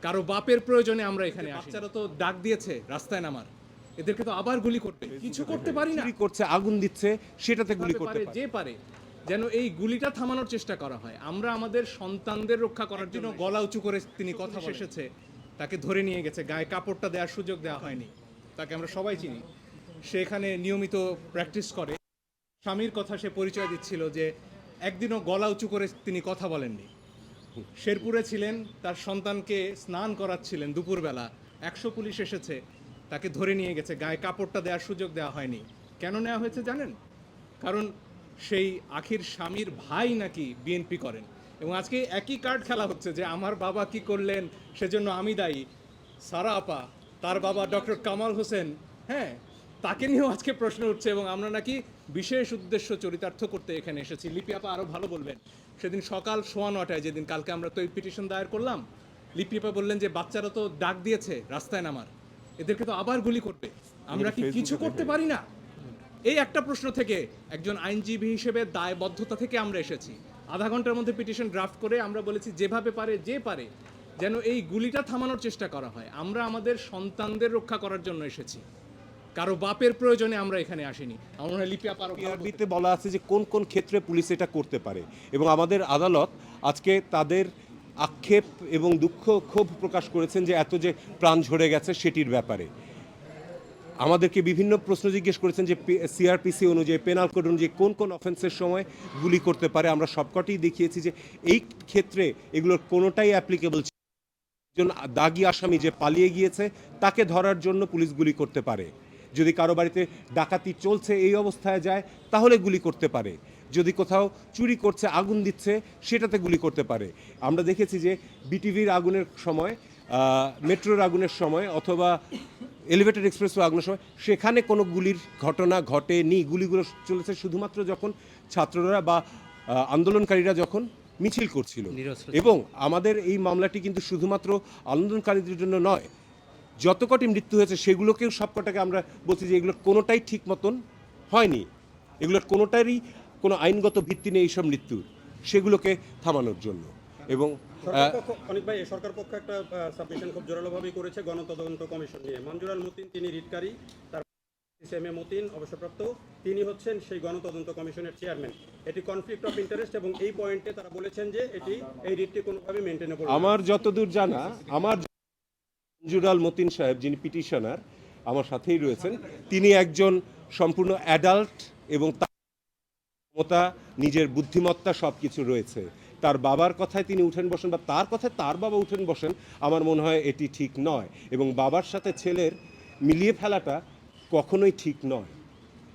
কারো বাপের প্রয়োজনে আমরা এখানে আসি। বাচ্চারা তো ডাক দিয়েছে রাস্তায় নামার, এদেরকে তো আবার গুলি করবে, কিছু করতে পারি না। চুরি করছে, আগুন দিচ্ছে, সেটাতে গুলি করতে পারে। যে পারে যেন এই গুলিটা থামানোর চেষ্টা করা হয়। আমরা আমাদের সন্তানদের রক্ষা করার জন্য গলা উঁচু করে তিনি কথা এসেছে, তাকে ধরে নিয়ে গেছে, গায়ে কাপড়টা দেওয়ার সুযোগ দেওয়া হয়নি। তাকে আমরা সবাই চিনি, সে এখানে নিয়মিত প্র্যাকটিস করে। স্বামীর কথা সে পরিচয় দিচ্ছিল যে একদিনও গলা উঁচু করে তিনি কথা বলেননি। শেরপুরে ছিলেন, তার সন্তানকে স্নান করাচ্ছিলেন দুপুরবেলা, 100 পুলিশ এসেছে, তাকে ধরে নিয়ে গেছে, গায়ে কাপড়টা দেওয়ার সুযোগ দেওয়া হয়নি। কেন নেওয়া হয়েছে জানেন? কারণ সেই আখির স্বামীর ভাই নাকি বিএনপি করেন, এবং আজকে একই কার্ড খেলা হচ্ছে যে আমার বাবা কি করলেন সেজন্য আমি দায়ী। সারা আপা, তার বাবা ডক্টর কামাল হোসেন, হ্যাঁ, তাকে নিয়েও আজকে প্রশ্ন উঠছে, এবং আমরা নাকি বিশেষ উদ্দেশ্য চরিতার্থ করতে এখানে এসেছি। লিপি আপা আরও ভালো বলবেন। সেদিন সকাল 9:15 যেদিন কালকে আমরা তো এই পিটিশন দায়ের করলাম, লিপি আপা বললেন যে বাচ্চারা তো ডাক দিয়েছে রাস্তায় নামার, এদেরকে তো আবার গুলি করবে, আমরা কি কিছু করতে পারি না? এই একটা প্রশ্ন থেকে একজন আইনজীবী হিসেবে দায়বদ্ধতা থেকে আমরা এসেছি। আধা ঘন্টার মধ্যে পিটিশন ড্রাফট করে আমরা বলেছি যেভাবে পারে যে পারে যেন এই গুলিটা থামানোর চেষ্টা করা হয়। আমরা আমাদের সন্তানদের রক্ষা করার জন্য এসেছি, কারো বাপের প্রয়োজনে আমরা এখানে আসিনি। আমার মনে হয় লিপি আপা পিআরবিতে বলা আছে যে কোন কোন ক্ষেত্রে পুলিশ এটা করতে পারে, এবং আমাদের আদালত আজকে তাদের আক্ষেপ এবং দুঃখ ক্ষোভ প্রকাশ করেছেন যে এত যে প্রাণ ঝরে গেছে সেটির ব্যাপারে। আমাদেরকে বিভিন্ন প্রশ্ন জিজ্ঞেস করেছেন যে সিআরপিসি অনুযায়ী, পেনাল কোড অনুযায়ী কোন কোন অফেন্সের সময় গুলি করতে পারে। আমরা সবকটি দেখিয়েছি যে এই ক্ষেত্রে এগুলোর কোনোটাই অ্যাপ্লিকেবল। একজন দাগী আসামি যে পালিয়ে গিয়েছে তাকে ধরার জন্য পুলিশ গুলি করতে পারে। যদি কারো বাড়িতে ডাকাতি চলছে এই অবস্থায় যায় তাহলে গুলি করতে পারে। যদি কোথাও চুরি করছে, আগুন দিচ্ছে, সেটাতে গুলি করতে পারে। আমরা দেখেছি যে বিটিভির আগুনের সময়, মেট্রোর আগুনের সময়, অথবা এলিভেটেড এক্সপ্রেসওয়ে আগুনের সময় সেখানে কোনো গুলির ঘটনা ঘটেনি। গুলিগুলো চলেছে শুধুমাত্র যখন ছাত্ররা বা আন্দোলনকারীরা যখন মিছিল করছিল। এবং আমাদের এই মামলাটি কিন্তু শুধুমাত্র আন্দোলনকারীদের জন্য নয়, যত কটি মৃত্যু হয়েছে সেগুলোকেও সবকটাকে আমরা বলছি যে এগুলোর কোনোটাই ঠিক মতন হয়নি, এগুলোর কোনোটারই কোনো আইনগত ভিত্তি নেই এইসব মৃত্যুর, সেগুলোকে থামানোর জন্য। এবং অনেক ভাই, সরকার পক্ষ একটা সাবমিশন খুব জোরালোভাবেই করেছে গণতদন্ত কমিশন নিয়ে। মঞ্জুর মতিন তিনি রিটকারী, তার সিএমএ মতিন অবসরপ্রাপ্ত, তিনি হচ্ছেন সেই গণতদন্ত কমিশনের চেয়ারম্যান। এটি কনফ্লিক্ট অফ ইন্টারেস্ট, এবং এই পয়েন্টে তারা বলেছেন যে এই রিটটি কোনোভাবে মেনটেনেবল। আমার যতদূর জানা, আমার মঞ্জুর মতিন সাহেব যিনি পিটিশনার আমার সাথেই রয়েছেন, তিনি একজন সম্পূর্ণ অ্যাডাল্ট এবং তার ক্ষমতা, নিজের বুদ্ধিমত্তা সব কিছু রয়েছে। তার বাবার কথায় তিনি উঠেন বসেন, বা তার কথায় তার বাবা উঠেন বসেন, আমার মনে হয় এটি ঠিক নয়। এবং বাবার সাথে ছেলের মিলিয়ে ফেলাটা কখনোই ঠিক নয়।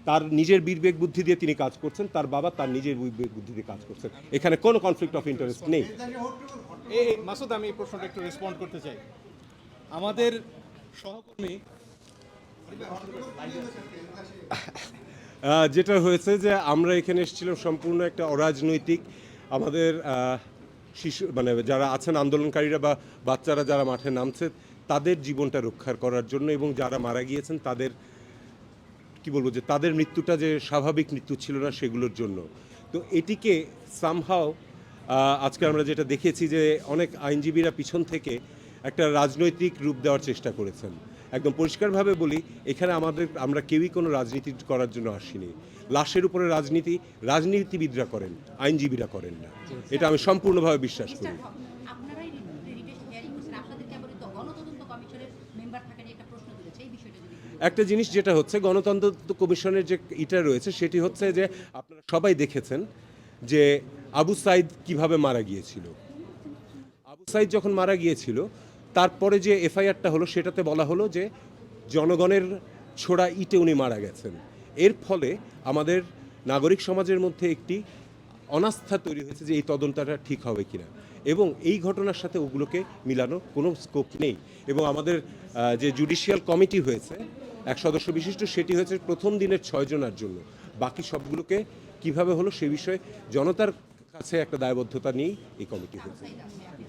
তার নিজের বিবেক বুদ্ধি দিয়ে তিনি কাজ করছেন, তার বাবা তার নিজের বিবেক বুদ্ধি দিয়ে কাজ করছেন। এখানে কোনো কনফ্লিক্ট অফ ইন্টারেস্ট নেই। এই মাসুদ, আমি এই প্রশ্নটা একটু রেসপন্ড করতে চাই। আমাদের সহকর্মী যেটা হয়েছে যে আমরা এখানে এসেছিলাম সম্পূর্ণ একটা অরাজনৈতিক, আমাদের শিশু মানে যারা আছেন আন্দোলনকারীরা বা বাচ্চারা যারা মাঠে নামছে তাদের জীবনটা রক্ষা করার জন্য, এবং যারা মারা গিয়েছেন তাদের কি বলবো যে তাদের মৃত্যুটা যে স্বাভাবিক মৃত্যু ছিল না সেগুলোর জন্য। তো এটিকে সামহাও আজকে আমরা যেটা দেখেছি যে অনেক আইনজীবীরা পিছন থেকে একটা রাজনৈতিক রূপ দেওয়ার চেষ্টা করেছেন। একদম পরিষ্কারভাবে বলি, এখানে আমরা কেউই কোনো রাজনীতি করার জন্য আসিনি। লাশের উপরে রাজনীতিবিদরা করেন, আইনজীবীরা করেন না, এটা আমি সম্পূর্ণভাবে বিশ্বাস করি। একটা জিনিস যেটা হচ্ছে গণতন্ত্র কমিশনের যে এটা রয়েছে সেটি হচ্ছে যে আপনারা সবাই দেখেছেন যে আবু সাইদ কিভাবে মারা গিয়েছিল। আবু সাইদ যখন মারা গিয়েছিল তারপরে যে এফআইআরটা হলো সেটাতে বলা হলো যে জনগণের ছোড়া ইটে উনি মারা গেছেন। এর ফলে আমাদের নাগরিক সমাজের মধ্যে একটি অনাস্থা তৈরি হয়েছে যে এই তদন্তটা ঠিক হবে কিনা, এবং এই ঘটনার সাথে ওগুলোকে মিলানোর কোনো স্কোপ নেই। এবং আমাদের যে জুডিশিয়াল কমিটি হয়েছে 1 সদস্য বিশিষ্ট, সেটি হয়েছে প্রথম দিনের 6 জনের জন্য। বাকি সবগুলোকে কিভাবে হলো সে বিষয়ে জনতার কাছে একটা দায়বদ্ধতা নিয়েই এই কমিটি হয়েছে।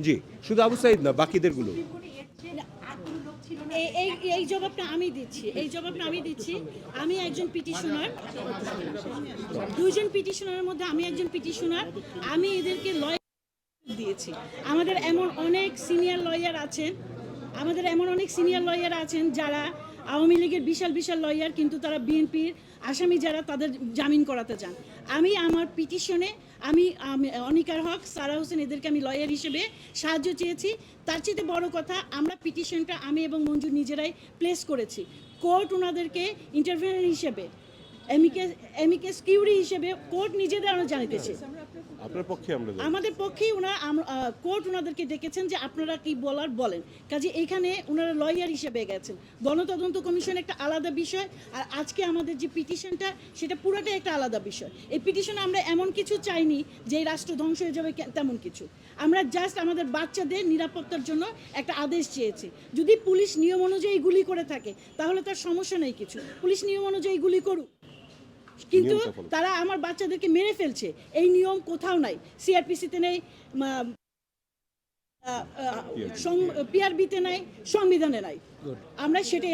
জি, শুধু আবু সাইদ না, বাকিদেরগুলো। এই জবাবটা আমি দিচ্ছি। আমি একজন পিটিশনার, দুইজন পিটিশনারের মধ্যে আমি একজন পিটিশনার। আমি এদেরকে লয়ার দিয়েছি। আমাদের এমন অনেক সিনিয়র লয়ার আছেন, আমাদের এমন অনেক সিনিয়র লয়ার আছেন যারা আওয়ামী লীগের বিশাল বিশাল লয়ার, কিন্তু তারা বিএনপির আসামি যারা তাদের জামিন করাতে চান। আমি আমার পিটিশনে আমি অনিকার হক, সারা হোসেন এদেরকে আমি লয়ার হিসেবে সাহায্য চেয়েছি। তার চেয়ে বড় কথা, আমরা পিটিশনটা আমি এবং মঞ্জু নিজেরাই প্লেস করেছি। কোর্ট ওনাদেরকে ইন্টারভিউয়ার হিসেবে, এমিকেস কিউরি হিসেবে কোর্ট নিজেদের আমরা জানিতেছি। আপনার পক্ষে আমরা জানি। আমাদের পক্ষেই কোর্ট ওনাদেরকে ডেকেছেন যে আপনারা কি বলার বলেন। কাজে এখানে ওনারা লয়ার হিসেবে গেছেন। গণতদন্ত কমিশন একটা আলাদা বিষয়, আর আজকে আমাদের যে পিটিশনটা সেটা পুরোটাই একটা আলাদা বিষয়। এই পিটিশনে আমরা এমন কিছু চাইনি যে এই রাষ্ট্র ধ্বংস হয়ে যাবে, তেমন কিছু। আমরা জাস্ট আমাদের বাচ্চাদের নিরাপত্তার জন্য একটা আদেশ চেয়েছি। যদি পুলিশ নিয়ম অনুযায়ী গুলি করে থাকে তাহলে তার সমস্যা নেই কিছু, পুলিশ নিয়ম অনুযায়ী গুলি করুক, কিন্তু তারা আমার বাচ্চাদেরকে মেরে ফেলছে, এই নিয়ম কোথাও নাই। সিআরপিসিতে নেই, পিআরবিতে নাই, সংবিধানে নাই। আমরা সেটাই